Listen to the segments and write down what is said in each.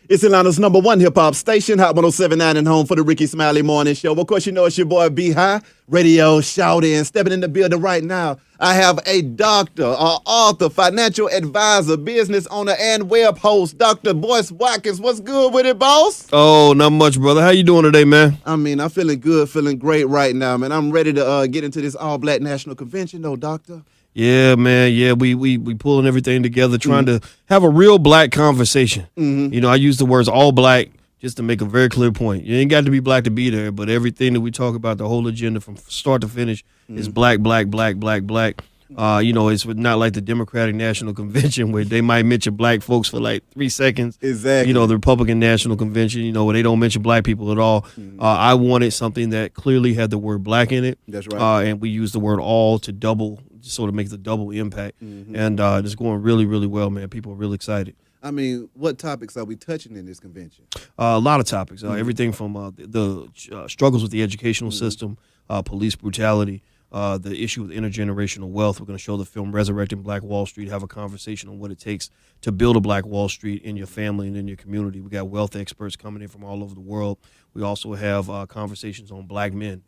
It's Atlanta's #1 hip-hop station, Hot 107.9 and home for the Ricky Smiley Morning Show. Of course, you know it's your boy B.High, radio shout-in. Stepping in the building right now, I have a doctor, author, financial advisor, business owner, and web host, Dr. Boyce Watkins. What's good with it, boss? Oh, not much, brother. How you doing today, man? I mean, I'm feeling good, feeling great right now, man. I'm ready to get into this all-black national convention, though, doctor. Yeah, man. Yeah, we pulling everything together, trying to have a real black conversation. You know, I use the words all black just to make a very clear point. You ain't got to be black to be there, but everything that we talk about, the whole agenda from start to finish is black, black, black, black, black. You know, it's not like the Democratic National Convention where they might mention black folks for like 3 seconds. Exactly. You know, the Republican National Convention, you know, where they don't mention black people at all. I wanted something that clearly had the word black in it. That's right. And we use the word all to double, sort of make the double impact. And it's going really, really well, man. People are really excited. I mean, what topics are we touching in this convention? A lot of topics, everything from the struggles with the educational system, police brutality, the issue with intergenerational wealth. We're going to show the film Resurrecting Black Wall Street, have a conversation on what it takes to build a Black Wall Street in your family and in your community. We got wealth experts coming in from all over the world. We also have conversations on black men,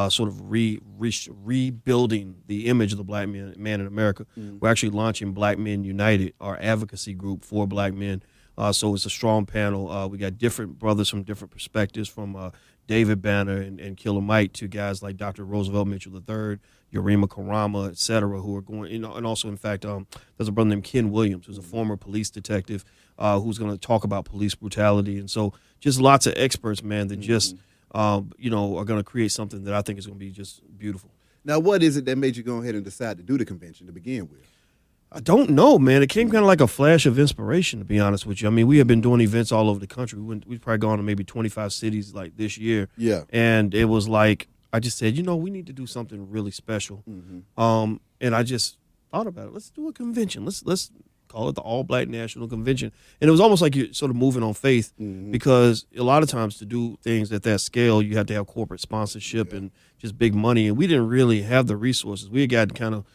sort of rebuilding the image of the black man in America. We're actually launching Black Men United, our advocacy group for black men. So it's a strong panel. We got different brothers from different perspectives, from David Banner and Killer Mike to guys like Dr. Roosevelt Mitchell III, Yurima Karama, et cetera, who are going, you know, and also, in fact, there's a brother named Ken Williams, who's a former police detective, who's going to talk about police brutality. And so just lots of experts, man, that just, you know, are going to create something that I think is going to be just beautiful. Now, what is it that made you go ahead and decide to do the convention to begin with? I don't know, man. It came kind of like a flash of inspiration, to be honest with you. I mean, we have been doing events all over the country. We've probably gone to maybe 25 cities like this year. Yeah. And it was like, I just said, you know, we need to do something really special. And I just thought about it. Let's do a convention. Let's call it the All Black National Convention. And it was almost like you're sort of moving on faith, because a lot of times to do things at that scale, you have to have corporate sponsorship and just big money. And we didn't really have the resources. We had gotten kind of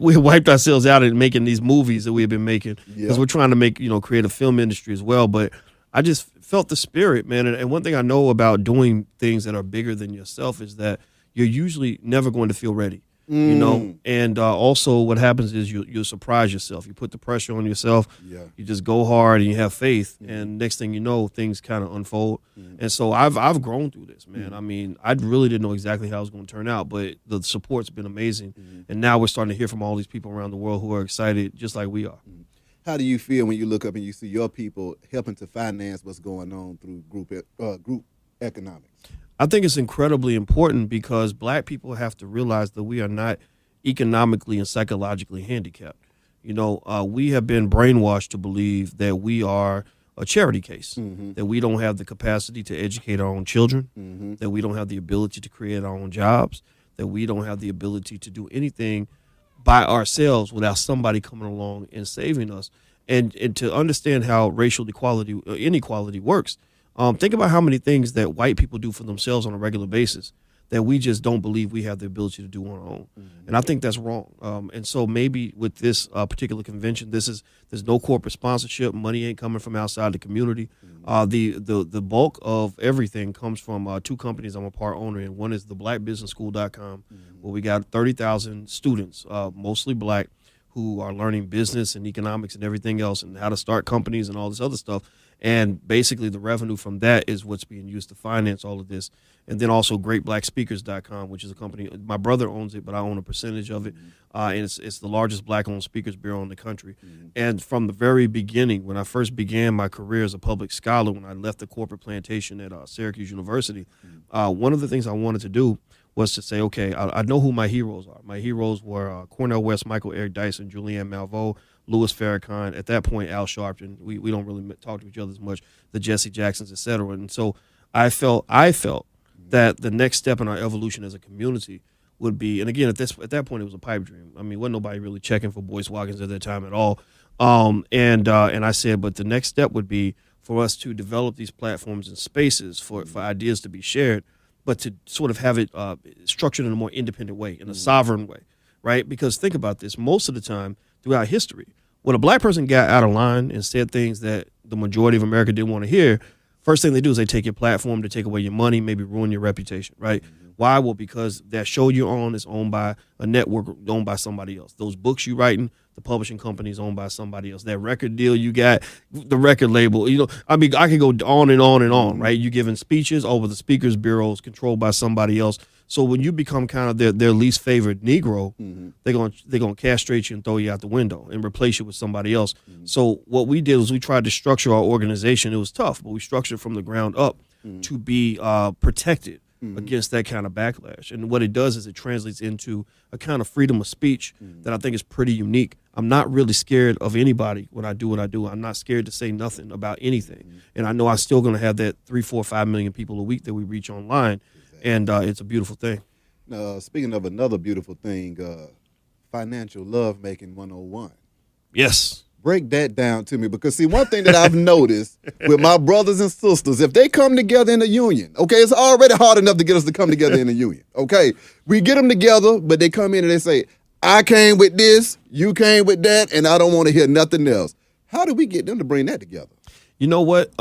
we wiped ourselves out in making these movies that we have been making, because we're trying to make, you know, create a film industry as well. But I just felt the spirit, man. And one thing I know about doing things that are bigger than yourself is that you're usually never going to feel ready, you know. And also what happens is you'll surprise yourself. You put the pressure on yourself. You just go hard and you have faith. And next thing you know, things kind of unfold. And so I've grown through this, man. I mean, I really didn't know exactly how it was going to turn out, but the support's been amazing. And now we're starting to hear from all these people around the world who are excited just like we are. How do you feel when you look up and you see your people helping to finance what's going on through group economics? I think it's incredibly important, because black people have to realize that we are not economically and psychologically handicapped. You know, we have been brainwashed to believe that we are a charity case, that we don't have the capacity to educate our own children, that we don't have the ability to create our own jobs, that we don't have the ability to do anything by ourselves without somebody coming along and saving us. And to understand how racial inequality works, think about how many things that white people do for themselves on a regular basis that we just don't believe we have the ability to do on our own. And I think that's wrong. And so maybe with this particular convention, there's no corporate sponsorship. Money ain't coming from outside the community. The bulk of everything comes from two companies I'm a part owner in. One is the blackbusinessschool.com, where we got 30,000 students, mostly black, who are learning business and economics and everything else, and how to start companies and all this other stuff. And basically the revenue from that is what's being used to finance all of this. And then also greatblackspeakers.com, which is a company, my brother owns it, but I own a percentage of it. And it's the largest black-owned speakers bureau in the country. And from the very beginning, when I first began my career as a public scholar, when I left the corporate plantation at Syracuse University, one of the things I wanted to do was to say, okay, I know who my heroes are. My heroes were Cornel West, Michael Eric Dyson, Julianne Malveaux, Louis Farrakhan, at that point, Al Sharpton. We don't really talk to each other as much, the Jesse Jacksons, et cetera. And so I felt that the next step in our evolution as a community would be, and again, at that point, it was a pipe dream. I mean, wasn't nobody really checking for Boyce Watkins at that time at all. And I said, but the next step would be for us to develop these platforms and spaces for ideas to be shared, but to sort of have it structured in a more independent way, in a sovereign way, right? Because think about this. Most of the time throughout history, when a black person got out of line and said things that the majority of America didn't want to hear, first thing they do is they take your platform, to take away your money, maybe ruin your reputation, right? Why? Well, because that show you're on is owned by a network owned by somebody else. Those books you writing, the publishing company is owned by somebody else. That record deal you got, the record label, I mean, I could go on and on and on, right? You giving speeches over the speakers bureaus controlled by somebody else. So when you become kind of their least favorite Negro, they're gonna castrate you and throw you out the window and replace you with somebody else. So what we did was we tried to structure our organization. It was tough, but we structured it from the ground up to be protected against that kind of backlash. And what it does is it translates into a kind of freedom of speech that I think is pretty unique. I'm not really scared of anybody when I do what I do. I'm not scared to say nothing about anything. And I know I'm still going to have that 3, 4, 5 million people a week that we reach online. And it's a beautiful thing. Speaking of another beautiful thing, financial lovemaking 101. Yes. Break that down to me, because see, one thing that I've noticed with my brothers and sisters, if they come together in a union, okay, it's already hard enough to get us to come together in a union, okay? We get them together, but they come in and they say, I came with this, you came with that, and I don't want to hear nothing else. How do we get them to bring that together? You know what?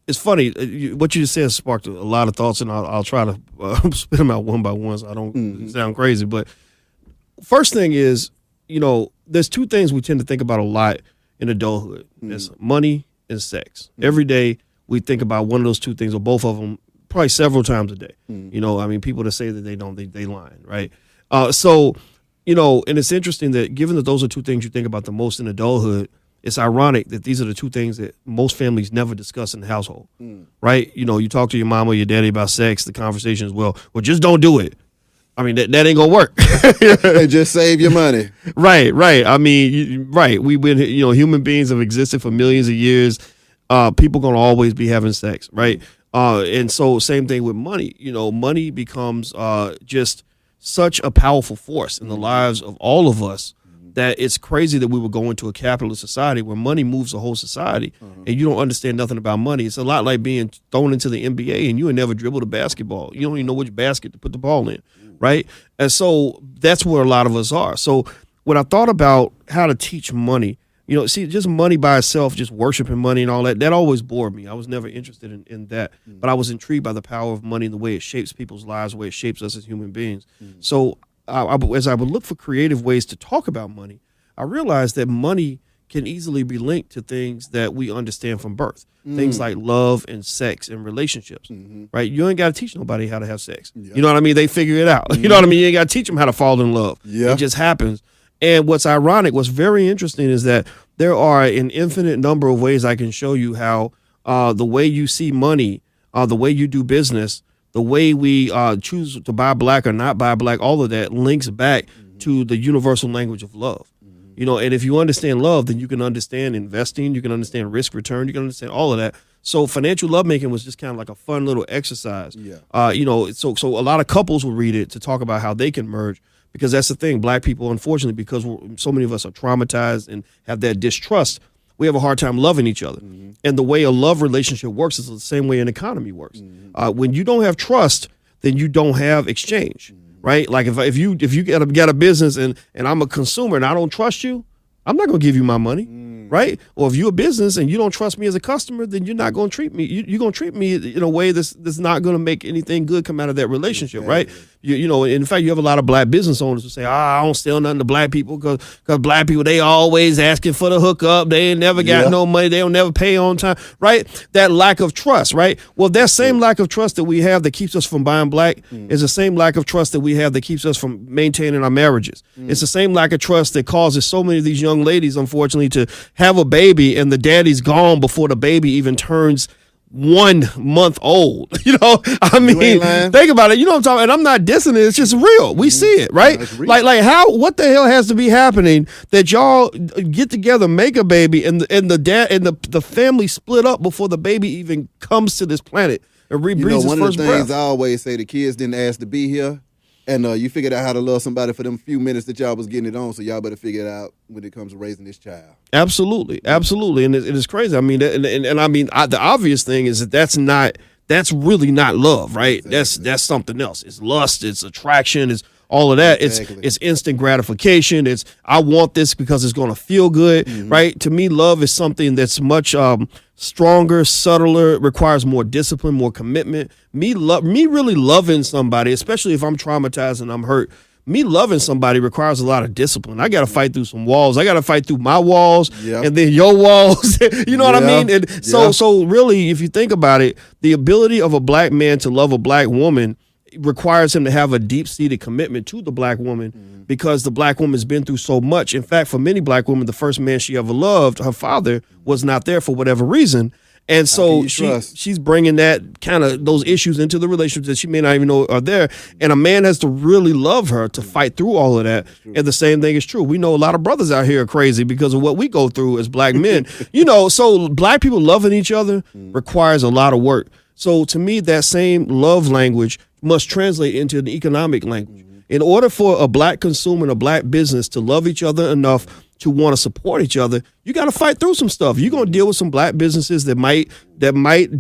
It's funny. What you just said sparked a lot of thoughts, and I'll try to spit them out one by one so I don't sound crazy. But first thing is, there's two things we tend to think about a lot in adulthood. It's money and sex. Every day we think about one of those two things, or both of them, probably several times a day. People that say that they don't, they lying, right? And it's interesting that given that those are two things you think about the most in adulthood, it's ironic that these are the two things that most families never discuss in the household, right? You talk to your mom or your daddy about sex, the conversation is, well, just don't do it. I mean, that ain't gonna work. And just save your money. Right. I mean, right. We've been, human beings have existed for millions of years. People gonna always be having sex, right? And so same thing with money. Money becomes just such a powerful force in the lives of all of us that it's crazy that we would go into a capitalist society where money moves the whole society, and you don't understand nothing about money. It's a lot like being thrown into the NBA and you had never dribbled a basketball. You don't even know which basket to put the ball in, right? And so that's where a lot of us are. So when I thought about how to teach money, just money by itself, just worshiping money and all that always bored me. I was never interested in that. But I was intrigued by the power of money and the way it shapes people's lives, the way it shapes us as human beings. So as I would look for creative ways to talk about money, I realized that money can easily be linked to things that we understand from birth. Things like love and sex and relationships, right? You ain't got to teach nobody how to have sex. Yep. You know what I mean? They figure it out. You know what I mean? You ain't got to teach them how to fall in love. Yep. It just happens. And what's ironic, what's very interesting is that there are an infinite number of ways I can show you how the way you see money, the way you do business, the way we choose to buy black or not buy black, all of that links back to the universal language of love. And if you understand love, then you can understand investing, you can understand risk return, you can understand all of that. So financial lovemaking was just kind of like a fun little exercise. So a lot of couples will read it to talk about how they can merge, because that's the thing. Black people, unfortunately, because so many of us are traumatized and have that distrust, we have a hard time loving each other. And the way a love relationship works is the same way an economy works. When you don't have trust, then you don't have exchange, right? Like if you got a business and I'm a consumer and I don't trust you, I'm not going to give you my money, right? Or if you're a business and you don't trust me as a customer, then you're not going to treat me. You're going to treat me in a way that's not going to make anything good come out of that relationship, right? In fact, you have a lot of black business owners who say, I don't sell nothing to black people because black people, they always asking for the hookup. They ain't never got no money. They don't never pay on time, right? That lack of trust, right? Well, that same lack of trust that we have that keeps us from buying black is the same lack of trust that we have that keeps us from maintaining our marriages. It's the same lack of trust that causes so many of these young ladies, unfortunately, to have a baby and the daddy's gone before the baby even turns 1 month old. I mean, think about it. You know what I'm talking about? And I'm not dissing it. It's just real. We see it, right? Like what the hell has to be happening that y'all get together, make a baby, and the dad and the family split up before the baby even comes to this planet and rebreathes his first breath? One of the things I always say, the kids didn't ask to be here. And you figured out how to love somebody for them few minutes that y'all was getting it on, so y'all better figure it out when it comes to raising this child. Absolutely, and it is crazy. I mean, and I mean, the obvious thing is that's really not love, right? Exactly. That's something else. It's lust, it's attraction, it's all of that. Exactly. It's instant gratification. It's I want this because it's going to feel good, right? To me, love is something that's much stronger, subtler, requires more discipline, more commitment. Me really loving somebody, especially if I'm traumatized and I'm hurt. Me loving somebody requires a lot of discipline. I got to fight through some walls. I got to fight through my walls and then your walls. You know what I mean? And so really, if you think about it, the ability of a black man to love a black woman requires him to have a deep-seated commitment to the black woman because the black woman's been through so much. In fact, for many black women, the first man she ever loved, her father, was not there for whatever reason. And so she's bringing that kind of those issues into the relationship that she may not even know are there. And a man has to really love her to fight through all of that. And the same thing is true. We know a lot of brothers out here are crazy because of what we go through as black men. So black people loving each other requires a lot of work. So to me, that same love language must translate into an economic language. In order for a black consumer and a black business to love each other enough to want to support each other, you got to fight through some stuff. You're going to deal with some black businesses that might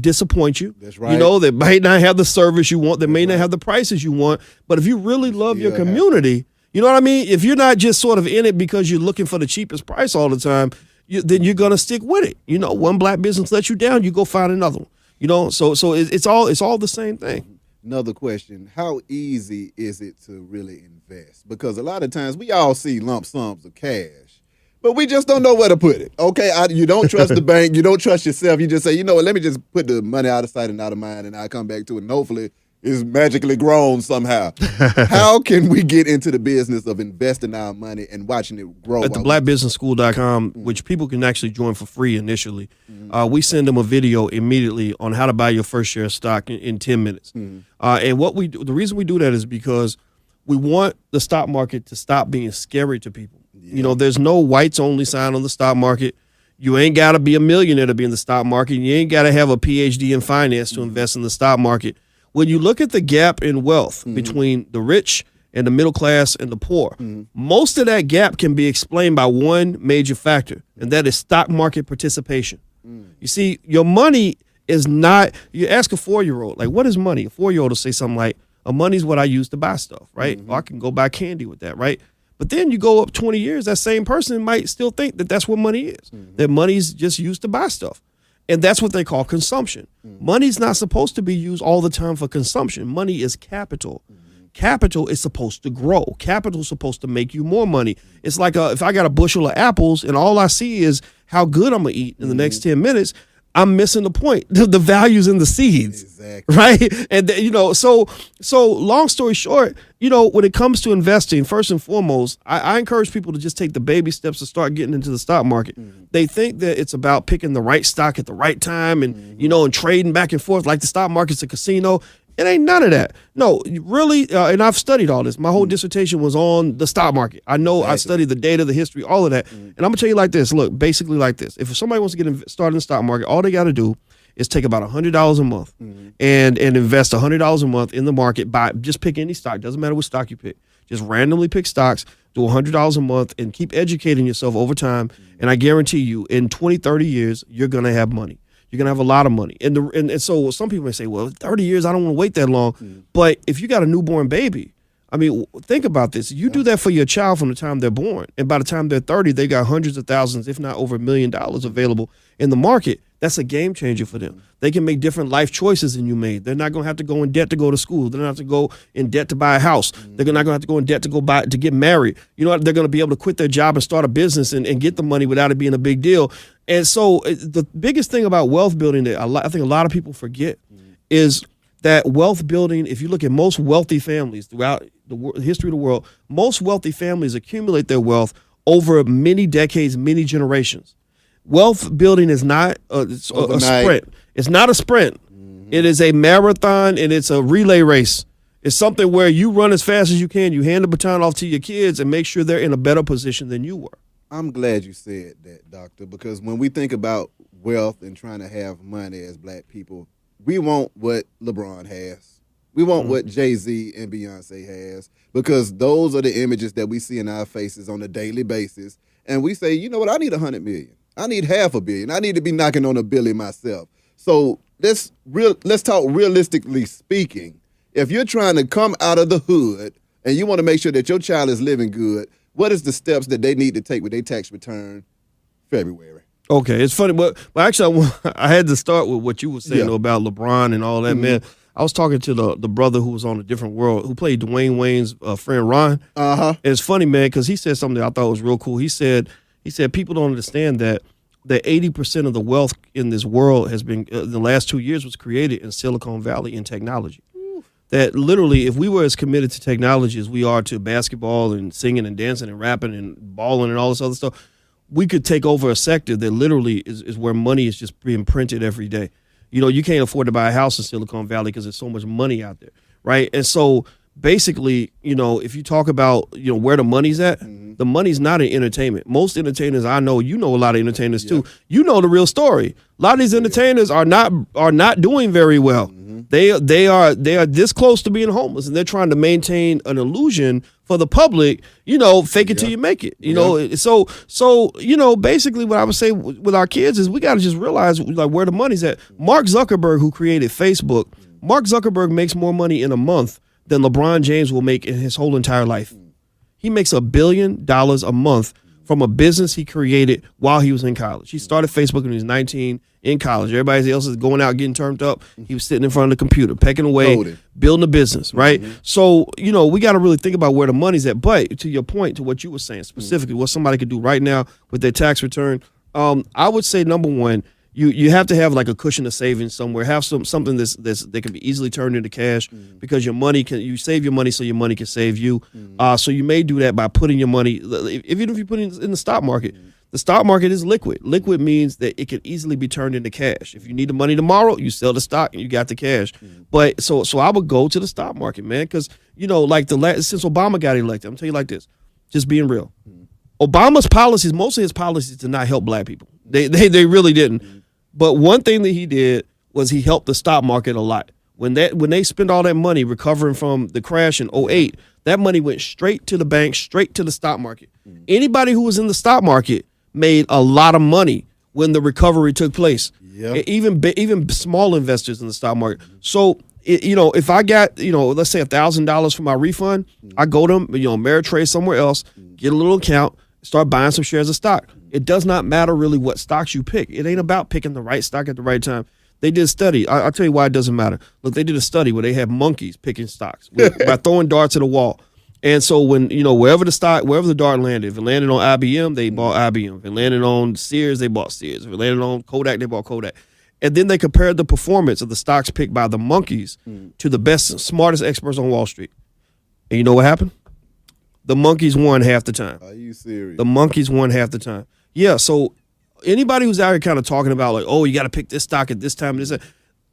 disappoint you. That's right. That might not have the service you want, that may not have the prices you want. But if you really love your community, you know what I mean? If you're not just sort of in it because you're looking for the cheapest price all the time, then you're going to stick with it. One black business lets you down, you go find another one. So it's all the same thing. Another question, how easy is it to really invest? Because a lot of times we all see lump sums of cash, but we just don't know where to put it. Okay, you don't trust the bank, you don't trust yourself. You just say, you know what, let me just put the money out of sight and out of mind, and I'll come back to it, and hopefully it's magically grown somehow. How can we get into the business of investing our money and watching it grow? At the blackbusinessschool.com, which people can actually join for free initially, we send them a video immediately on how to buy your first share of stock in 10 minutes. And what we do, the reason we do that is because we want the stock market to stop being scary to people. There's no whites only sign on the stock market. You ain't got to be a millionaire to be in the stock market. You ain't got to have a PhD in finance to invest in the stock market. When you look at the gap in wealth between the rich and the middle class and the poor, most of that gap can be explained by one major factor, and that is stock market participation. You see, your money is not, you ask a 4-year-old, like, what is money? A 4-year-old will say something like, money's what I use to buy stuff, right? Or I can go buy candy with that, right? But then you go up 20 years, that same person might still think that that's what money is, that money's just used to buy stuff. And that's what they call consumption. Money's not supposed to be used all the time for consumption. Money is capital. Capital is supposed to grow. Capital is supposed to make you more money. It's like if I got a bushel of apples and all I see is how good I'm going to eat in the next 10 minutes, I'm missing the point. The value's in the seeds, exactly. Right? And so long story short, when it comes to investing, first and foremost, I encourage people to just take the baby steps to start getting into the stock market. They think that it's about picking the right stock at the right time and and trading back and forth like the stock market's a casino. It ain't none of that. No, really, and I've studied all this. My whole dissertation was on the stock market. I know I studied the data, the history, all of that. And I'm going to tell you like this. Look, basically like this. If somebody wants to get started in the stock market, all they got to do is take about $100 a month and invest $100 a month in the market. Just pick any stock. Doesn't matter what stock you pick. Just randomly pick stocks, do $100 a month, and keep educating yourself over time. And I guarantee you, in 20, 30 years, you're going to have money. You're going to have a lot of money. And so some people may say, well, 30 years, I don't want to wait that long. But if you got a newborn baby, I mean, think about this. You do that for your child from the time they're born. And by the time they're 30, they got hundreds of thousands, if not over $1 million available in the market. That's a game changer for them. They can make different life choices than you made. They're not going to have to go in debt to go to school. They're not have to go in debt to buy a house. They're not going to have to go in debt to get married. You know what? They're going to be able to quit their job and start a business and get the money without it being a big deal. And so the biggest thing about wealth building that I think a lot of people forget is that wealth building, if you look at most wealthy families throughout the history of the world, most wealthy families accumulate their wealth over many decades, many generations. Wealth building is not a sprint. It's not a sprint. It is a marathon, and it's a relay race. It's something where you run as fast as you can. You hand the baton off to your kids and make sure they're in a better position than you were. I'm glad you said that, Doctor, because when we think about wealth and trying to have money as black people, we want what LeBron has. We want what Jay-Z and Beyonce has, because those are the images that we see in our faces on a daily basis. And we say, you know what, I need 100 million. I need $500 million. I need to be knocking on $1 billion myself. So let's talk realistically speaking. If you're trying to come out of the hood and you want to make sure that your child is living good, what is the steps that they need to take with their tax return February? Okay, it's funny, but actually, I had to start with what you were saying Yeah. about LeBron and all that, man. I was talking to the brother who was on A Different World, who played Dwayne Wayne's friend Ron. Uh-huh. And it's funny, man, because he said something that I thought was real cool. He said people don't understand that 80% of the wealth in this world has been in the last 2 years was created in Silicon Valley in technology. That literally, if we were as committed to technology as we are to basketball and singing and dancing and rapping and balling and all this other stuff, we could take over a sector that literally is where money is just being printed every day. You know, you can't afford to buy a house in Silicon Valley because there's so much money out there, right? And so basically, you know, if you talk about, you know, where the money's at, the money's not in entertainment. Most entertainers I know, you know a lot of entertainers too. You know the real story. A lot of these entertainers are not doing very well. They are this close to being homeless, and they're trying to maintain an illusion for the public, you know, fake it till you make it. You know, so you know, basically what I would say with our kids is we got to just realize like where the money's at. Mark Zuckerberg, who created Facebook, Mark Zuckerberg makes more money in a month than LeBron James will make in his whole entire life. He makes $1 billion a month from a business he created while he was in college. He started Facebook when he was 19 in college. Everybody else is going out getting turned up. He was sitting in front of the computer, pecking away, building a business, right? So, you know, we got to really think about where the money's at. But to your point, to what you were saying specifically, what somebody could do right now with their tax return, I would say number one, you have to have like a cushion of savings somewhere. Have something that can be easily turned into cash because you save your money so your money can save you. So you may do that by putting your money, even if you put it in the stock market. The stock market is liquid. Liquid means that it can easily be turned into cash. If you need the money tomorrow, you sell the stock and you got the cash. But so I would go to the stock market, man, because you know, like since Obama got elected, I'm telling you like this, just being real. Obama's policies, most of his policies did not help black people. They really didn't. But one thing that he did was he helped the stock market a lot. When they spent all that money recovering from the crash in 2008, that money went straight to the bank, straight to the stock market. Anybody who was in the stock market made a lot of money when the recovery took place. Even small investors in the stock market. So, you know, if I got, you know, let's say $1,000 for my refund, I go to, you know, Ameritrade somewhere else, get a little account, start buying some shares of stock. It does not matter really what stocks you pick. It ain't about picking the right stock at the right time. They did a study. I'll tell you why it doesn't matter. Look, they did a study where they had monkeys picking stocks by throwing darts at a wall. And so when, you know, wherever the dart landed, if it landed on IBM, they bought IBM. If it landed on Sears, they bought Sears. If it landed on Kodak, they bought Kodak. And then they compared the performance of the stocks picked by the monkeys to the best, smartest experts on Wall Street. And you know what happened? The monkeys won half the time. Are you serious? The monkeys won half the time. Yeah, so anybody who's out here kind of talking about like, oh, you got to pick this stock at this time,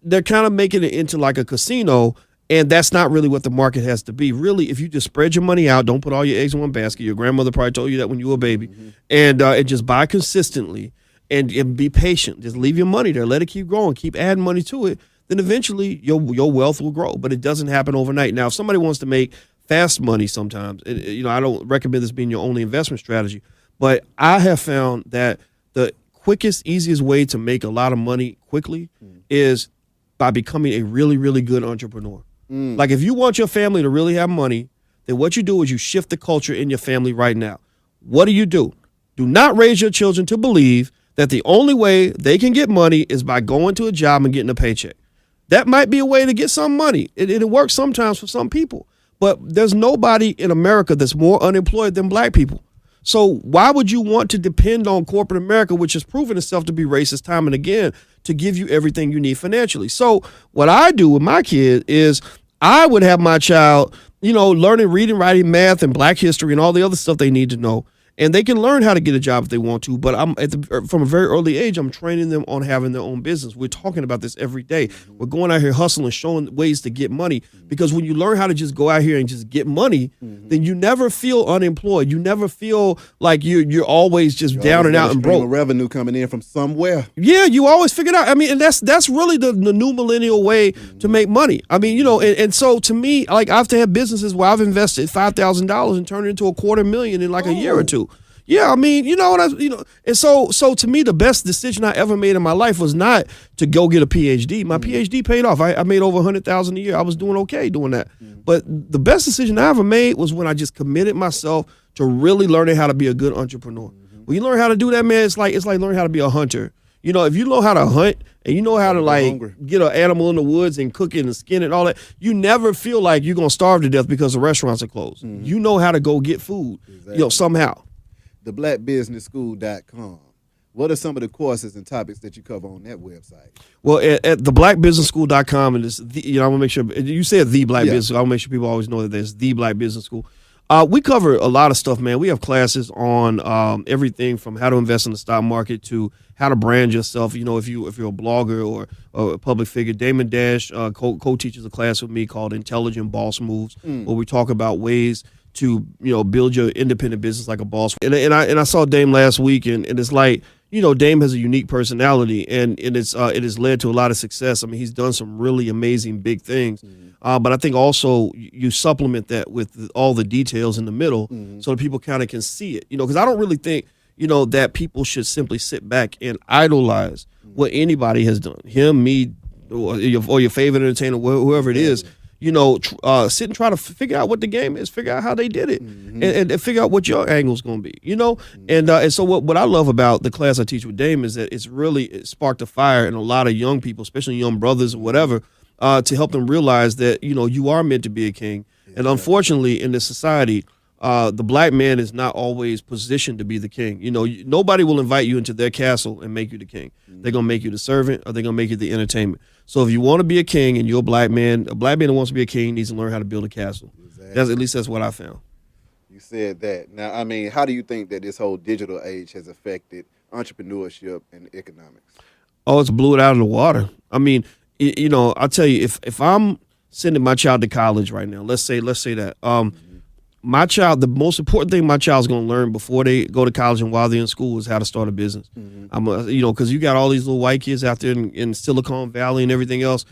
they're kind of making it into like a casino, and that's not really what the market has to be. Really, if you just spread your money out, don't put all your eggs in one basket. Your grandmother probably told you that when you were a baby, and just buy consistently and be patient. Just leave your money there. Let it keep growing. Keep adding money to it. Then eventually your wealth will grow, but it doesn't happen overnight. Now, if somebody wants to make fast money sometimes, you know, I don't recommend this being your only investment strategy, but I have found that the quickest, easiest way to make a lot of money quickly is by becoming a really, really good entrepreneur. Like if you want your family to really have money, then what you do is you shift the culture in your family right now. What do? Do not raise your children to believe that the only way they can get money is by going to a job and getting a paycheck. That might be a way to get some money. It works sometimes for some people, but there's nobody in America that's more unemployed than black people. So why would you want to depend on corporate America, which has proven itself to be racist time and again, to give you everything you need financially? So what I do with my kid is I would have my child, you know, learning reading, writing, math, and black history and all the other stuff they need to know. And they can learn how to get a job if they want to. But from a very early age, I'm training them on having their own business. We're talking about this every day. We're going out here hustling, showing ways to get money. Because when you learn how to just go out here and just get money, then you never feel unemployed. You never feel like you're always just down and out and broke. Revenue coming in from somewhere. Yeah, you always figure it out. I mean, and that's really the new millennial way to make money. I mean, you know, and so to me, like I've had businesses where I've invested $5,000 and turned it into $250,000 in like a year or two. Yeah, I mean, and so to me, the best decision I ever made in my life was not to go get a PhD. My PhD paid off. I made over $100,000 a year. I was doing okay doing that. But the best decision I ever made was when I just committed myself to really learning how to be a good entrepreneur. When you learn how to do that, man, it's like learning how to be a hunter. If you know how to hunt and you know how to get an animal in the woods and cook it and skin it and all that, you never feel like you're gonna starve to death because the restaurants are closed. You know how to go get food, somehow. theblackbusinessschool.com. What are some of the courses and topics that you cover on that website? Well, at theblackbusinessschool.com, and it's I want to make sure you said the Black Business School. I want to make sure people always know that there's the Black Business School. We cover a lot of stuff, man. We have classes on everything from how to invest in the stock market to how to brand yourself. If you're a blogger or a public figure. Damon Dash co-teaches a class with me called Intelligent Boss Moves, where we talk about ways to build your independent business like a boss. And I saw Dame last week, and it's like, Dame has a unique personality, and it has led to a lot of success. I mean, he's done some really amazing big things. But I think also you supplement that with all the details in the middle so that people kind of can see it. Because I don't really think, that people should simply sit back and idolize what anybody has done. Him, me, or your favorite entertainer, whoever it is. Sit and try to figure out what the game is, figure out how they did it, and figure out what your angle's going to be, And so what I love about the class I teach with Dame is that it sparked a fire in a lot of young people, especially young brothers or whatever, to help them realize that, you are meant to be a king. And unfortunately, in this society, the black man is not always positioned to be the king. Nobody will invite you into their castle and make you the king. They're going to make you the servant, or they're going to make you the entertainment. So if you want to be a king and you're a black man that wants to be a king needs to learn how to build a castle. Exactly. At least that's what I found. You said that. Now, I mean, how do you think that this whole digital age has affected entrepreneurship and economics? Oh, it's blew it out of the water. I mean, I'll tell you, if I'm sending my child to college right now, let's say that, my child, the most important thing my child's going to learn before they go to college and while they're in school is how to start a business. Because you got all these little white kids out there in Silicon Valley and everything else.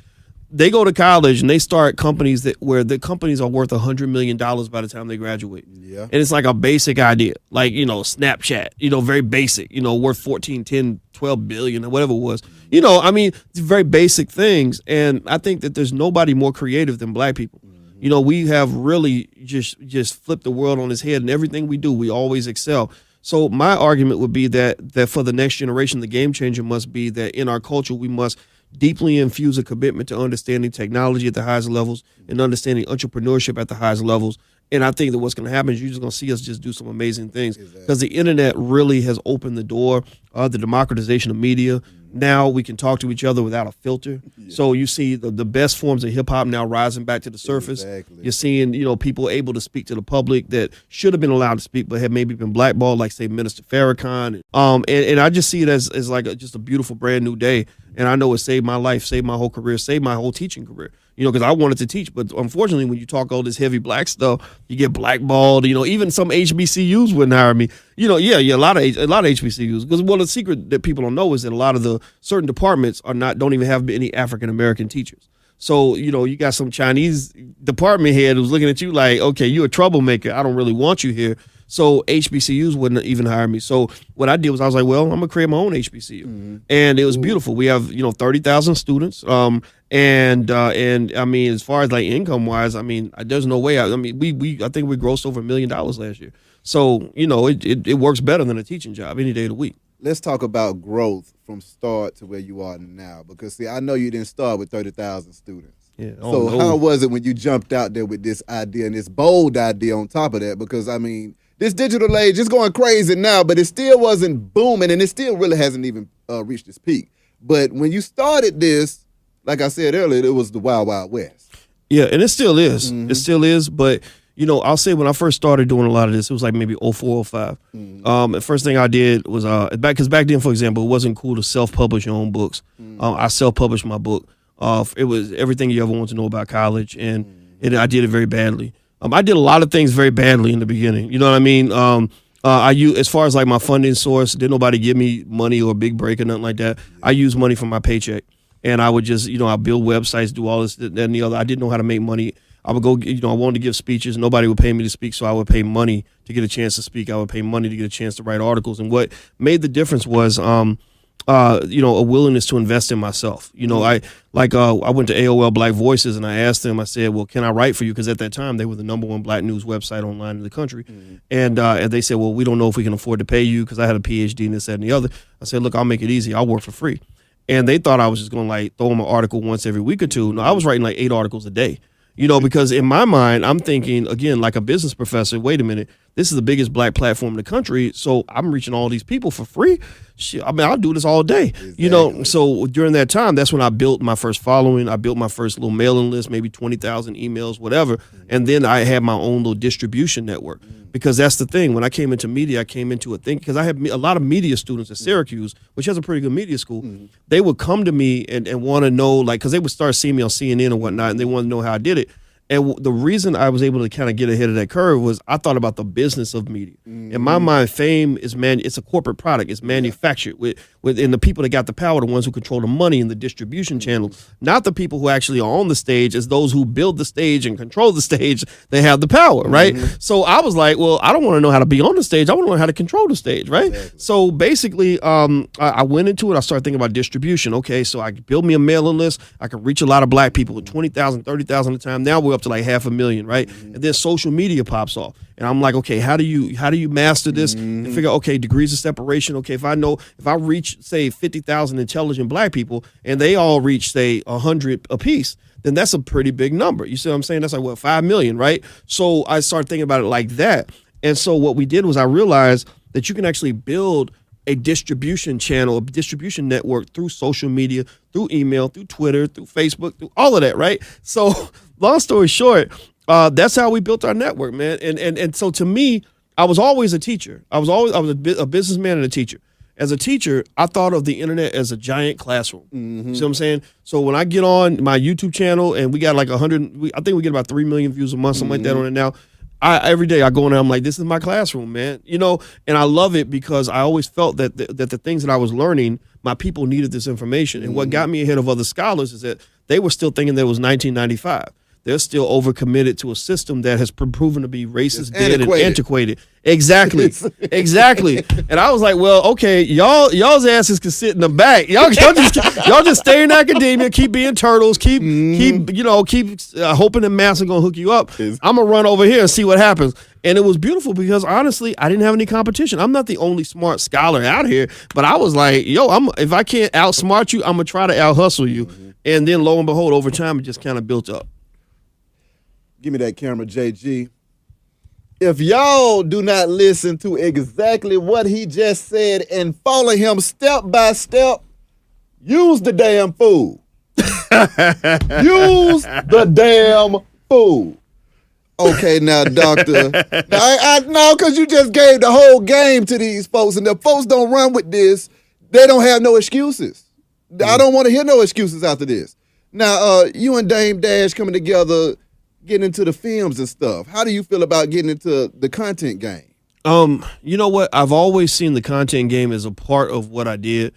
They go to college and they start companies where the companies are worth $100 million by the time they graduate. Yeah. And it's like a basic idea, like, Snapchat, very basic, worth 14, 10, 12 billion or whatever it was. It's very basic things. And I think that there's nobody more creative than black people. We have really just flipped the world on its head, and everything we do, we always excel. So my argument would be that for the next generation, the game changer must be that in our culture, we must deeply infuse a commitment to understanding technology at the highest levels and understanding entrepreneurship at the highest levels. And I think that what's going to happen is you're just going to see us just do some amazing things because the internet really has opened the door, the democratization of media. Now we can talk to each other without a filter. Yeah. So you see the best forms of hip hop now rising back to the surface. Exactly. You're seeing, people able to speak to the public that should have been allowed to speak, but have maybe been blackballed, like say Minister Farrakhan. And I just see it as like just a beautiful brand new day. And I know it saved my life, saved my whole career, saved my whole teaching career. Because I wanted to teach, but unfortunately, when you talk all this heavy black stuff, you get blackballed. Even some HBCUs wouldn't hire me. A lot of HBCUs. Because the secret that people don't know is that a lot of the certain departments don't even have any African American teachers. So you got some Chinese department head who's looking at you like, okay, you're a troublemaker. I don't really want you here. So HBCUs wouldn't even hire me. So what I did was I was like, well, I'm gonna create my own HBCU, and it was beautiful. We have 30,000 students, and I mean, as far as like income wise, I mean, there's no way. I think we grossed over $1 million last year. So it works better than a teaching job any day of the week. Let's talk about growth from start to where you are now, because see, I know you didn't start with 30,000 students. Yeah. So how was it when you jumped out there with this idea and this bold idea on top of that? Because I mean, this digital age is going crazy now, but it still wasn't booming, and it still really hasn't even reached its peak. But when you started this, like I said earlier, it was the Wild Wild West. Yeah, and it still is. Mm-hmm. It still is. But, I'll say when I first started doing a lot of this, it was like maybe 04, 05. Mm-hmm. The first thing I did was, because back then, for example, it wasn't cool to self-publish your own books. Mm-hmm. I self-published my book. It was everything you ever want to know about college, and I did it very badly. I did a lot of things very badly in the beginning. You know what I mean? I use, as far as like my funding source, didn't nobody give me money or a big break or nothing like that. I used money from my paycheck, and I would just, I build websites, do all this, that, and the other. I didn't know how to make money. I would go, I wanted to give speeches. Nobody would pay me to speak, so I would pay money to get a chance to speak. I would pay money to get a chance to write articles. And what made the difference was, a willingness to invest in myself. I went to AOL Black Voices and I asked them, I said, well, can I write for you? Because at that time they were the #1 black news website online in the country. And they said, well, we don't know if we can afford to pay you, because I had a PhD and this, that, and the other. I said, look, I'll make it easy. I'll work for free. And they thought I was just going to throw them an article once every week or two. No, I was writing 8 articles a day. Because in my mind, I'm thinking, again, like a business professor, wait a minute, this is the biggest black platform in the country, so I'm reaching all these people for free? Shit, I'll do this all day. Exactly. So during that time, that's when I built my first following. I built my first little mailing list, maybe 20,000 emails, whatever. And then I had my own little distribution network. Because that's the thing. When I came into media, I came into because I had a lot of media students at Syracuse, which has a pretty good media school. They would come to me and want to know, because they would start seeing me on CNN and whatnot, and they want to know how I did it. And the reason I was able to kind of get ahead of that curve was I thought about the business of media. In my mind, fame is it's a corporate product. It's manufactured and the people that got the power, the ones who control the money and the distribution channels, not the people who actually are on the stage, as those who build the stage and control the stage. They have the power, right? So I was like, well, I don't want to know how to be on the stage. I want to learn how to control the stage, right? Exactly. So basically, I went into it. I started thinking about distribution. Okay, so I could build me a mailing list. I could reach a lot of black people with 20,000, 30,000 at a time. Now we're up to 500,000, right? And then social media pops off. And I'm like, okay, how do you master this and figure out, okay, degrees of separation. Okay, if I reach, say, 50,000 intelligent black people and they all reach, say, 100 apiece, then that's a pretty big number. You see what I'm saying? That's 5 million, right? So I started thinking about it like that. And so what we did was I realized that you can actually build a distribution channel, a distribution network through social media, through email, through Twitter, through Facebook, through all of that, right? So long story short, that's how we built our network, man. And so to me, I was always a teacher. I was a businessman and a teacher. As a teacher, I thought of the internet as a giant classroom. You see what I'm saying? So when I get on my YouTube channel and we got I think we get about 3 million views a month, something like that on it now. Every day I go in there, I'm like, this is my classroom, man. And I love it because I always felt that the things that I was learning, my people needed this information. And what got me ahead of other scholars is that they were still thinking that it was 1995. They're still overcommitted to a system that has proven to be racist, dead, and antiquated. Exactly. Exactly. And I was like, well, okay, y'all's asses can sit in the back. Y'all just stay in academia, keep being turtles, keep hoping that maths are gonna hook you up. I'm gonna run over here and see what happens. And it was beautiful because honestly, I didn't have any competition. I'm not the only smart scholar out here, but I was like, if I can't outsmart you, I'm gonna try to out hustle you. And then lo and behold, over time, it just kind of built up. Give me that camera, JG. If y'all do not listen to exactly what he just said and follow him step by step, use the damn fool. Use the damn fool. Okay, now, doctor. Now, because you just gave the whole game to these folks, and the folks don't run with this, they don't have no excuses. I don't want to hear no excuses after this. Now, you and Dame Dash coming together, getting into the films and stuff. How do you feel about getting into the content game? You know what? I've always seen the content game as a part of what I did.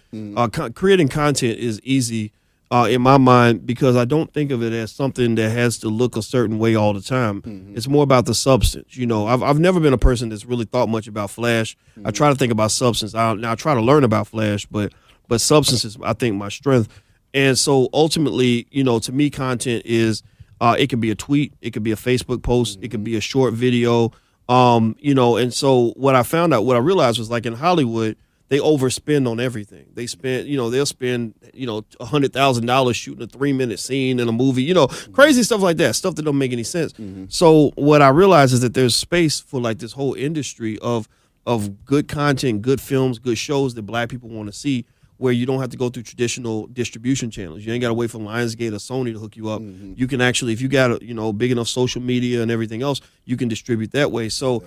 Creating content is easy in my mind because I don't think of it as something that has to look a certain way all the time. It's more about the substance. I've never been a person that's really thought much about flash. I try to think about substance. I try to learn about flash, but substance is, I think, my strength. And so ultimately, to me, content is it could be a tweet, it could be a Facebook post, it could be a short video, and so what I realized was, like, in Hollywood, they overspend on everything. They'll spend $100,000 shooting a 3-minute scene in a movie, crazy stuff like that, stuff that don't make any sense. So what I realized is that there's space for like this whole industry of good content, good films, good shows that black people want to see, where you don't have to go through traditional distribution channels. You ain't got to wait for Lionsgate or Sony to hook you up. You can actually, if you got big enough social media and everything else, you can distribute that way. So,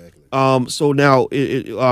so now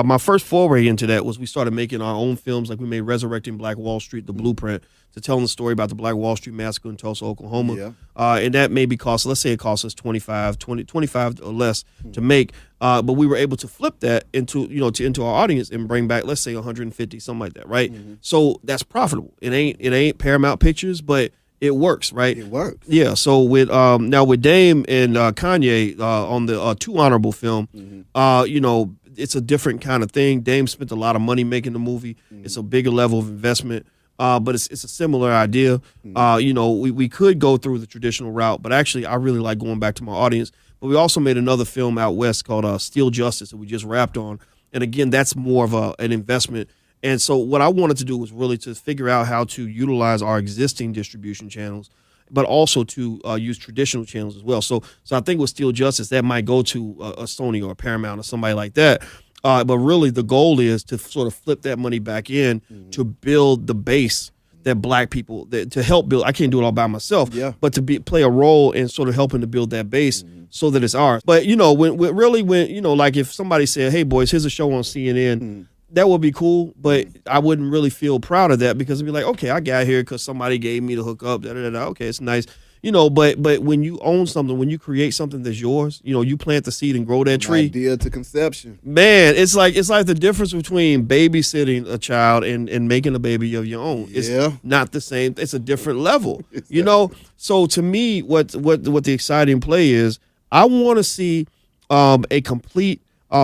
my first foray into that was we started making our own films. Like we made Resurrecting Black Wall Street, the blueprint to telling the story about the Black Wall Street Massacre in Tulsa, Oklahoma. And that maybe let's say it cost us $25 or less to make. But we were able to flip that into our audience and bring back, let's say, 150, something like that, right? So that's profitable. It ain't Paramount Pictures, but it works, right? It works. Yeah. So with now with Dame and Kanye on the Too Honorable film, you know, it's a different kind of thing. Dame spent a lot of money making the movie. It's a bigger level of investment. But it's a similar idea. You know, we could go through the traditional route, but actually I really like going back to my audience. But we also made another film out west called Steel Justice that we just wrapped on. And again, that's more of an investment. And so what I wanted to do was really to figure out how to utilize our existing distribution channels, but also to use traditional channels as well. So I think with Steel Justice, that might go to a Sony or a Paramount or somebody like that. But really the goal is to sort of flip that money back in to build the base that black people, to help build. I can't do it all by myself, but to play a role in sort of helping to build that base so that it's ours. But, you know, when you know, like if somebody said, hey, boys, here's a show on CNN, that would be cool, but I wouldn't really feel proud of that because it'd be like, okay, I got here because somebody gave me the hookup, okay, it's nice. You know, but when you own something, when you create something that's yours, you know, you plant the seed and grow that tree. Idea to conception. Man, it's like the difference between babysitting a child and making a baby of your own. It's not the same. It's a different level. You know? So to me, what the exciting play is, I want to see a complete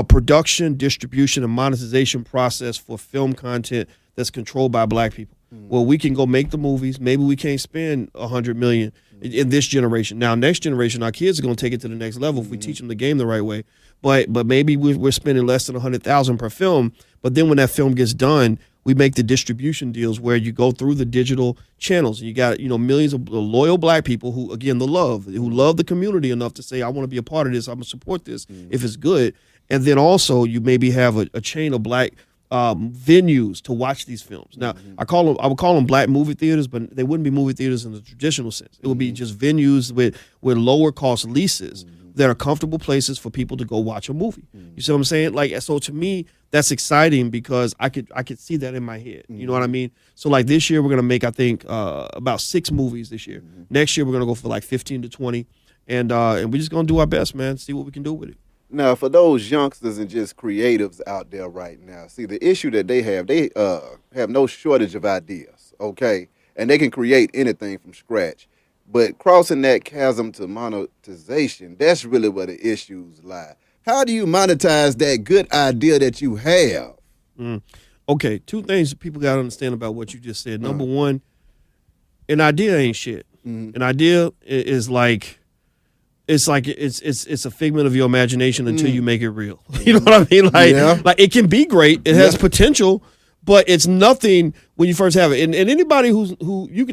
production, distribution, and monetization process for film content that's controlled by black people. Well, we can go make the movies. Maybe we can't spend $100 million in this generation. Now, next generation, our kids are going to take it to the next level if we teach them the game the right way. But maybe we're spending less than $100,000 per film. But then when that film gets done, we make the distribution deals where you go through the digital channels. You got, you know, millions of loyal black people who, again, who love the community enough to say, I want to be a part of this. I'm going to support this if it's good. And then also you maybe have a chain of black venues to watch these films. Now, I would call them black movie theaters, but they wouldn't be movie theaters in the traditional sense. It would be just venues with lower cost leases that are comfortable places for people to go watch a movie. You see what I'm saying? Like, so to me, that's exciting because I could see that in my head. You know what I mean? So like this year, we're going to make, I think, about 6 movies this year. Next year, we're going to go for like 15 to 20. And we're just going to do our best, man, see what we can do with it. Now, for those youngsters and just creatives out there right now, see, the issue that they have no shortage of ideas, okay? And they can create anything from scratch. But crossing that chasm to monetization, that's really where the issues lie. How do you monetize that good idea that you have? Okay, 2 things that people got to understand about what you just said. Number one, an idea ain't shit. An idea is like... It's a figment of your imagination until you make it real. You know what I mean? Like it can be great. It has potential, but it's nothing when you first have it. And anybody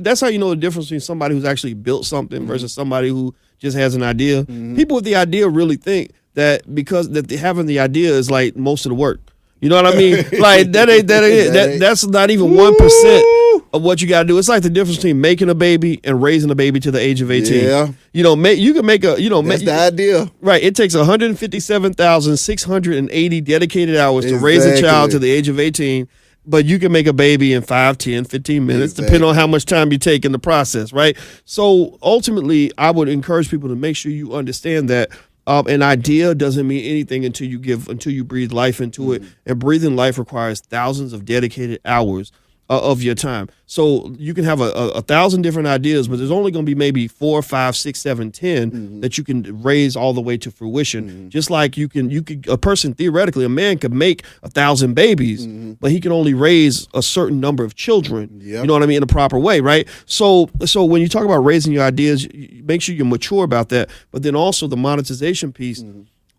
that's how you know the difference between somebody who's actually built something versus somebody who just has an idea. People with the idea really think that because having the idea is like most of the work. You know what I mean? Like that's not even 1% of what you got to do. It's like the difference between making a baby and raising a baby to the age of 18. Yeah. You know, you can make a, you know, that's the idea. Right. It takes 157,680 dedicated hours to raise a child to the age of 18, but you can make a baby in 5, 10, 15 minutes, depending on how much time you take in the process, right? So ultimately, I would encourage people to make sure you understand that an idea doesn't mean anything until you breathe life into it. And breathing life requires thousands of dedicated hours of your time. So you can have a 1,000 different ideas, but there's only going to be maybe 4, 5, 6, 7, 10 that you can raise all the way to fruition. Just like a person, theoretically, a man could make 1,000 babies, but he can only raise a certain number of children. You know what I mean? In a proper way, right? So when you talk about raising your ideas, make sure you're mature about that. But then also the monetization piece,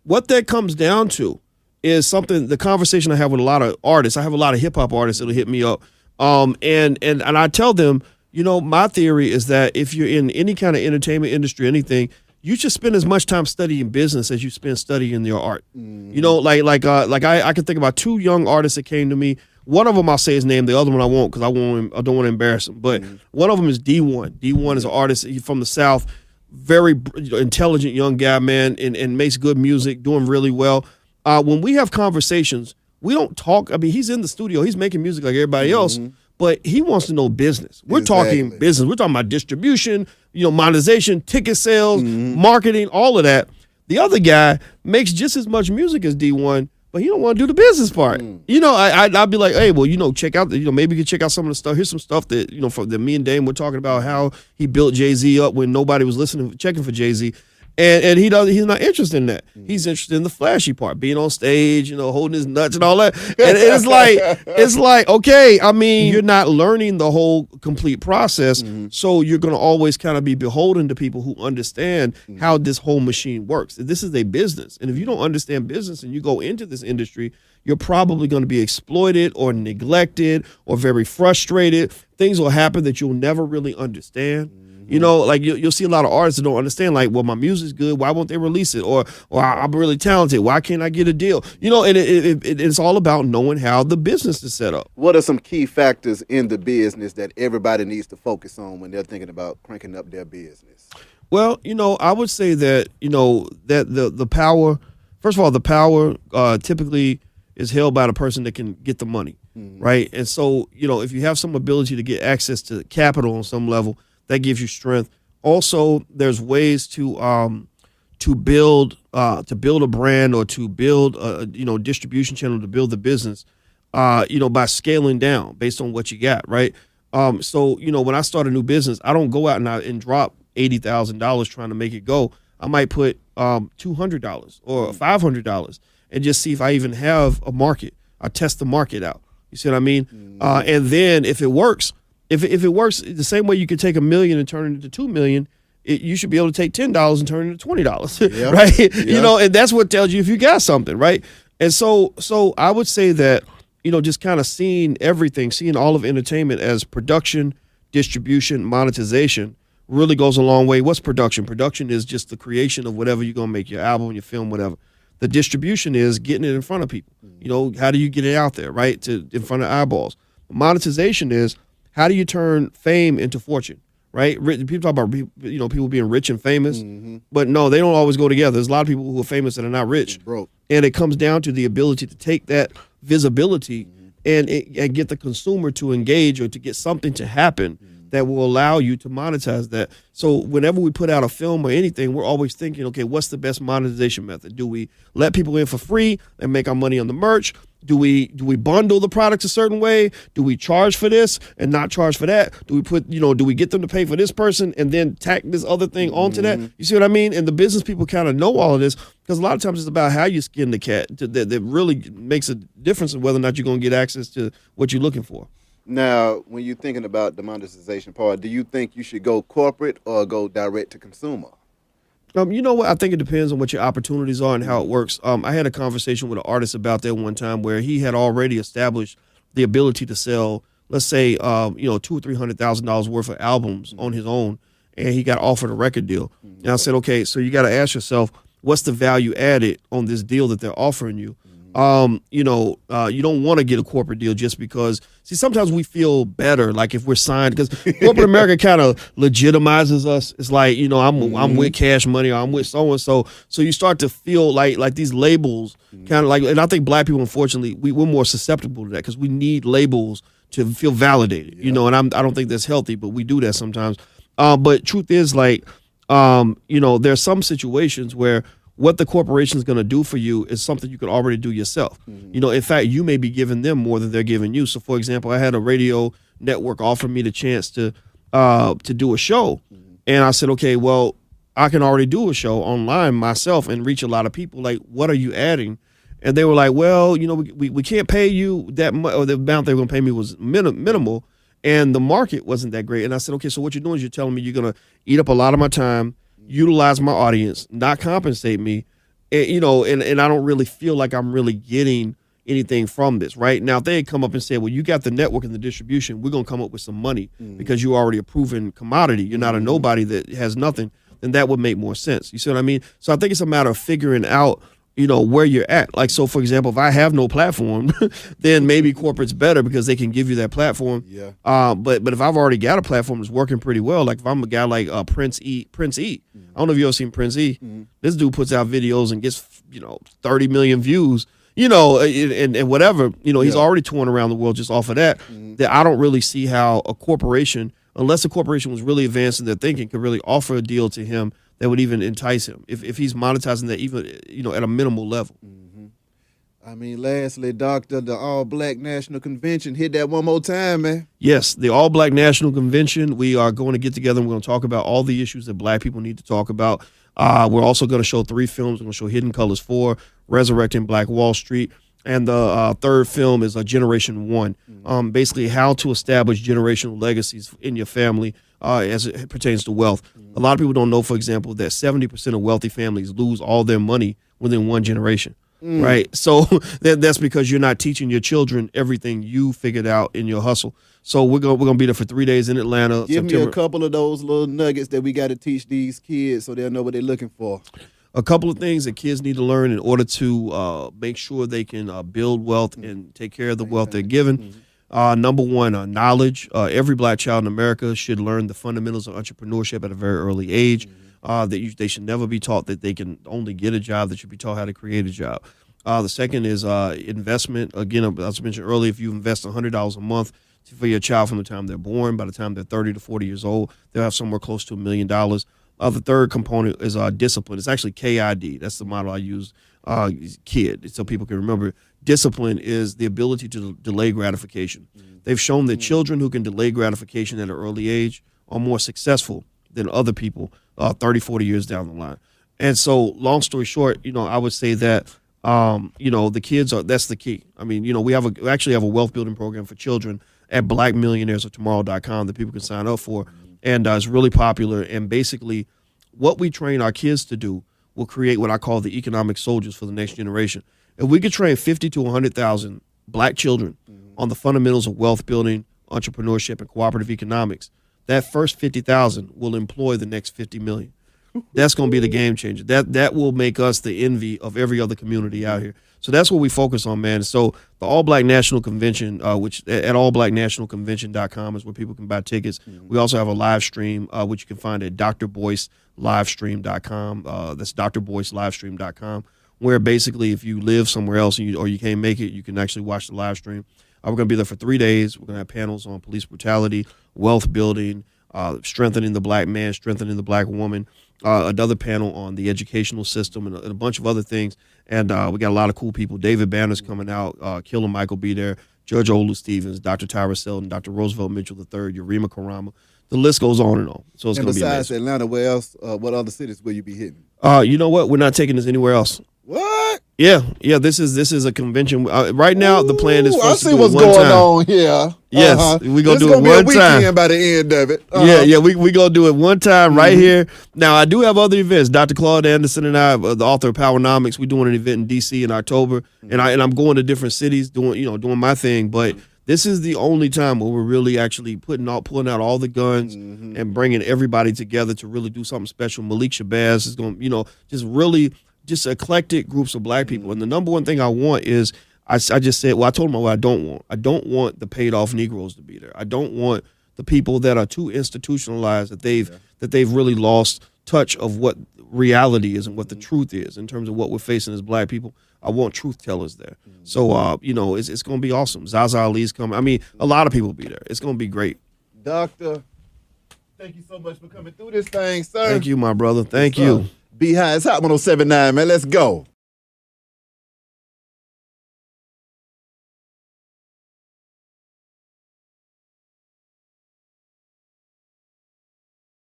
what that comes down to is something, the conversation I have with a lot of artists. I have a lot of hip hop artists that'll hit me up. And I tell them, you know, my theory is that if you're in any kind of entertainment industry, anything, you should spend as much time studying business as you spend studying your art. You know, like I can think about 2 young artists that came to me. One of them I'll say his name, the other one I won't because I don't want to embarrass him. But one of them is D1. D1 is an artist from the South, very intelligent young guy, man, and makes good music, doing really well. When we have conversations, we don't talk. I mean, he's in the studio. He's making music like everybody else, but he wants to know business. We're talking business. We're talking about distribution, you know, monetization, ticket sales, marketing, all of that. The other guy makes just as much music as D1, but he don't want to do the business part. I'd be like, hey, well, check out maybe you could check out some of the stuff. Here's some stuff that from that me and Dame were talking about, how he built Jay-Z up when nobody was checking for Jay-Z. And he's not interested in that. He's interested in the flashy part, being on stage, holding his nuts and all that. And it's like, okay, I mean, you're not learning the whole complete process. So you're going to always kind of be beholden to people who understand how this whole machine works. This is a business. And if you don't understand business and you go into this industry, you're probably going to be exploited or neglected or very frustrated. Things will happen that you'll never really understand. Like you'll see a lot of artists that don't understand, like, well, my music's good, why won't they release it? Or I'm really talented, why can't I get a deal? And it's all about knowing how the business is set up. What are some key factors in the business that everybody needs to focus on when they're thinking about cranking up their business? Well, I would say that, that the power, first of all, the power typically is held by the person that can get the money, right? And so, if you have some ability to get access to capital on some level, that gives you strength. Also, there's ways to build a brand or to build a distribution channel to build the business, by scaling down based on what you got, right? So when I start a new business, I don't go out and drop $80,000 trying to make it go. I might put $200 or $500 and just see if I even have a market. I test the market out. You see what I mean? And then if it works. If it works the same way you could take $1 million and turn it into $2 million, you should be able to take $10 and turn it into $20, right? Yeah. And that's what tells you if you got something, right? And so I would say that, just kind of seeing everything, seeing all of entertainment as production, distribution, monetization really goes a long way. What's production? Production is just the creation of whatever you're going to make, your album, your film, whatever. The distribution is getting it in front of people. How do you get it out there, right? In front of eyeballs. Monetization is, how do you turn fame into fortune, right? People talk about, people being rich and famous, but no, they don't always go together. There's a lot of people who are famous that are not rich. Broke. And it comes down to the ability to take that visibility and get the consumer to engage or to get something to happen that will allow you to monetize that. So whenever we put out a film or anything, we're always thinking, okay, what's the best monetization method? Do we let people in for free and make our money on the merch? Do we bundle the products a certain way? Do we charge for this and not charge for that? Do we do we get them to pay for this person and then tack this other thing onto that? You see what I mean? And the business people kind of know all of this, because a lot of times it's about how you skin the cat that really makes a difference in whether or not you're going to get access to what you're looking for. Now, when you're thinking about the monetization part, do you think you should go corporate or go direct to consumer? You know what? I think it depends on what your opportunities are and how it works. I had a conversation with an artist about that one time where he had already established the ability to sell, let's say, $200,000 or $300,000 worth of albums on his own, and he got offered a record deal. And I said, okay, so you got to ask yourself, what's the value added on this deal that they're offering you? You don't want to get a corporate deal just because, see, sometimes we feel better, like if we're signed, because corporate America kind of legitimizes us. It's like, I'm with Cash Money or I'm with so-and-so. So you start to feel like these labels kind of like, and I think black people, unfortunately, we're more susceptible to that because we need labels to feel validated, and I don't think that's healthy, but we do that sometimes. But truth is there's some situations where what the corporation is going to do for you is something you could already do yourself. In fact, you may be giving them more than they're giving you. So, for example, I had a radio network offer me the chance to do a show. And I said, okay, well, I can already do a show online myself and reach a lot of people. Like, what are you adding? And they were like, well, we can't pay you that much, or the amount they were going to pay me was minimal. And the market wasn't that great. And I said, okay, so what you're doing is you're telling me you're going to eat up a lot of my time, utilize my audience, not compensate me, and I don't really feel like I'm really getting anything from this, right? Now, if they had come up and said, well, you got the network and the distribution, we're going to come up with some money because you're already a proven commodity. You're not a nobody that has nothing, then that would make more sense. You see what I mean? So I think it's a matter of figuring out where you're at. Like, so for example, if I have no platform, then maybe corporate's better because they can give you that platform. Yeah. But if I've already got a platform that's working pretty well, like if I'm a guy like Prince E. I don't know if you ever seen Prince E. This dude puts out videos and gets 30 million views. And whatever. He's already touring around the world just off of that. That I don't really see how a corporation, unless a corporation was really advanced in their thinking, could really offer a deal to him that would even entice him if he's monetizing that even at a minimal level. I mean, lastly, Doctor, the All Black National Convention, hit that one more time, man. Yes, the All Black National Convention. We are going to get together and we're going to talk about all the issues that Black people need to talk about. We're also going to show 3 films. We're going to show Hidden Colors 4, Resurrecting Black Wall Street, and the third film is Generation 1, basically how to establish generational legacies in your family as it pertains to wealth. A lot of people don't know, for example, that 70% of wealthy families lose all their money within one generation. Right. So that's because you're not teaching your children everything you figured out in your hustle. So we're gonna be there for 3 days in Atlanta. Give me a couple of those little nuggets that we got to teach these kids so they'll know what they're looking for. A couple of things that kids need to learn in order to make sure they can build wealth and take care of the wealth they're given. Number one, knowledge. Every Black child in America should learn the fundamentals of entrepreneurship at a very early age. They should never be taught that they can only get a job. They should be taught how to create a job. The second is investment. Again, as I mentioned earlier, if you invest $100 a month for your child from the time they're born, by the time they're 30 to 40 years old, they'll have somewhere close to $1 million. The third component is discipline. It's actually KID. That's the model I use, KID, so people can remember. Discipline is the ability to delay gratification. They've shown that children who can delay gratification at an early age are more successful than other people 30, 40 years down the line. And so, long story short, I would say that, the kids that's the key. I mean, we actually have a wealth building program for children at blackmillionairesoftomorrow.com that people can sign up for. And it's really popular. And basically, what we train our kids to do will create what I call the economic soldiers for the next generation. If we could train 50 to 100,000 Black children on the fundamentals of wealth building, entrepreneurship, and cooperative economics, that first 50,000 will employ the next 50 million. That's going to be the game changer. That will make us the envy of every other community out here. So that's what we focus on, man. So the All Black National Convention, which at allblacknationalconvention.com is where people can buy tickets. We also have a live stream, which you can find at drboycelivestream.com. That's drboycelivestream.com, where basically if you live somewhere else or you can't make it, you can actually watch the live stream. We're going to be there for 3 days. We're going to have panels on police brutality, wealth building, strengthening the Black man, strengthening the Black woman, another panel on the educational system, and a bunch of other things. And we got a lot of cool people. David Banner's coming out. Killer Mike will be there. Judge Olu Stevens, Dr. Tyra Selden, Dr. Roosevelt Mitchell III, Urema Karama. The list goes on and on. So it's going to be amazing. Besides Atlanta, where else? What other cities will you be hitting? You know what? We're not taking this anywhere else. What? Yeah. This is a convention. Right now, the plan is for us to do it I see what's going on here. Yes, we gonna do it one time. It's gonna be a weekend by the end of it. Yeah, we gonna do it one time right here. Now, I do have other events. Dr. Claude Anderson and I, the author of Powernomics, we're doing an event in D.C. in October, and I'm going to different cities doing my thing. But this is the only time where we're really actually pulling out all the guns and bringing everybody together to really do something special. Malik Shabazz is going, just eclectic groups of Black people. And the number one thing I want is, I just said, I told them what I don't want. I don't want the paid off Negroes to be there. I don't want the people that are too institutionalized that they've really lost touch of what reality is and what the truth is in terms of what we're facing as Black people. I want truth tellers there. So, it's going to be awesome. Zaza Ali's coming. I mean, a lot of people will be there. It's going to be great. Doctor, thank you so much for coming through this thing, sir. Thank you, my brother. Thank you. B.High, it's Hot 107.9, man. Let's go.